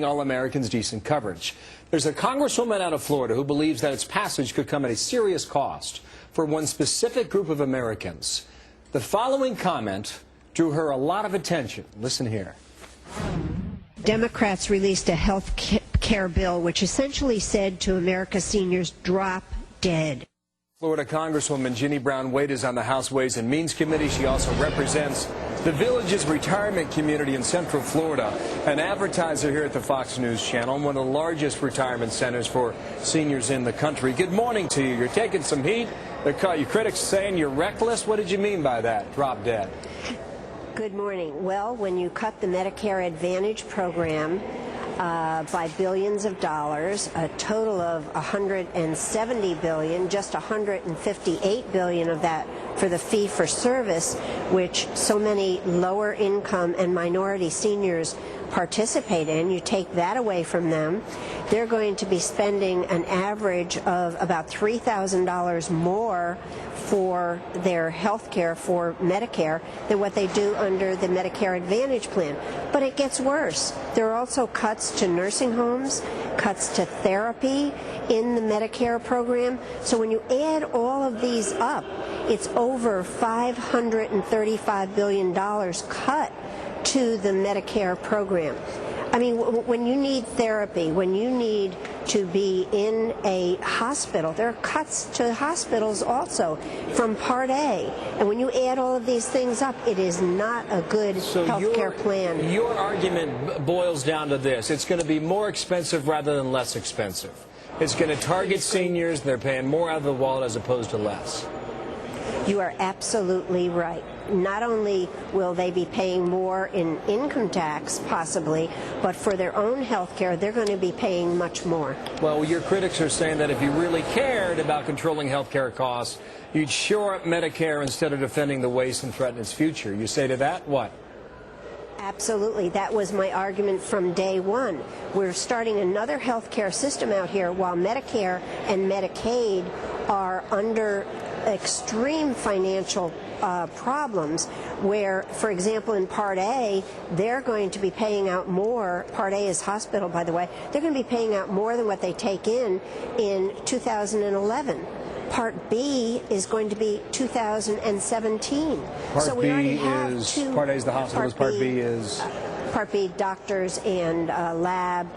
all Americans decent coverage. There's a Congresswoman out of Florida who believes that its passage could come at a serious cost for one specific group of Americans. The following comment drew her a lot of attention. Listen here. Democrats released a health care bill which essentially said to America's seniors, drop dead. Florida Congresswoman Ginny Brown-Waite is on the House Ways and Means Committee. She also represents the Villages retirement community in Central Florida, an advertiser here at the Fox News Channel, one of the largest retirement centers for seniors in the country. Good morning to you. You're taking some heat. Your critics saying you're reckless. What did you mean by that? Drop dead. Good morning. Well, when you cut the Medicare Advantage program by billions of dollars, a total of $170 billion, just $158 billion of that for the fee for service, which so many lower income and minority seniors participate in. You take that away from them, they're going to be spending an average of about $3,000 more for their health care, for Medicare, than what they do under the Medicare Advantage plan. But it gets worse. There are also cuts to nursing homes, cuts to therapy in the Medicare program. So when you add all of these up, it's over $535 billion cut to the Medicare program. I mean, when you need therapy, when you need to be in a hospital, there are cuts to hospitals also from Part A. And when you add all of these things up, it is not a good health care plan. Your argument boils down to this. It's going to be more expensive rather than less expensive. It's going to target seniors. They're paying more out of the wallet as opposed to less. You are absolutely right. Not only will they be paying more in income tax, possibly, but for their own health care, they're going to be paying much more. Well, your critics are saying that if you really cared about controlling health care costs, you'd shore up Medicare instead of defending the waste and threaten its future. You say to that, what? Absolutely. That was my argument from day one. We're starting another health care system out here while Medicare and Medicaid are under extreme financial problems where, for example, in Part A, they're going to be paying out more. Part A is hospital, by the way. They're going to be paying out more than what they take in 2011. Part B is going to be 2017. Part B is, Part A is the hospitals, Part B is? Part B, doctors and lab,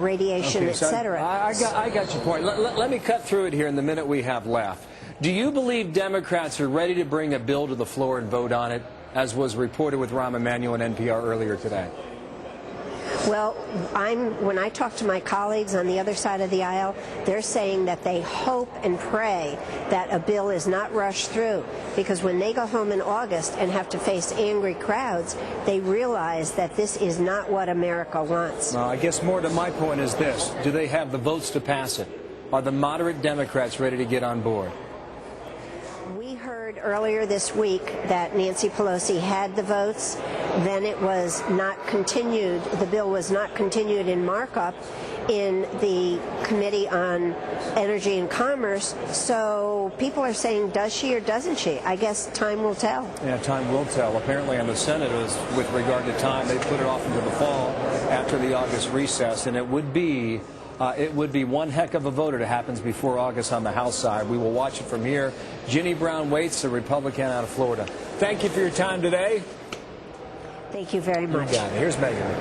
radiation, okay, so etc. I got your point. Let me cut through it here in the minute we have left. Do you believe Democrats are ready to bring a bill to the floor and vote on it, as was reported with Rahm Emanuel and NPR earlier today? Well, when I talk to my colleagues on the other side of the aisle, they're saying that they hope and pray that a bill is not rushed through, because when they go home in August and have to face angry crowds, they realize that this is not what America wants. Well, I guess more to my point is this. Do they have the votes to pass it? Are the moderate Democrats ready to get on board? We heard earlier this week that Nancy Pelosi had the votes. Then it was not continued. The bill was not continued in markup in the Committee on Energy and Commerce. So people are saying, does she or doesn't she? I guess time will tell. Yeah, time will tell. Apparently on the Senate, with regard to time, they put it off into the fall after the August recess, and it would be one heck of a vote if it happens before August on the House side. We will watch it from here. Ginny Brown-Waite's a Republican out of Florida. Thank you for your time today. Thank you very much. You got it. Here's Megan.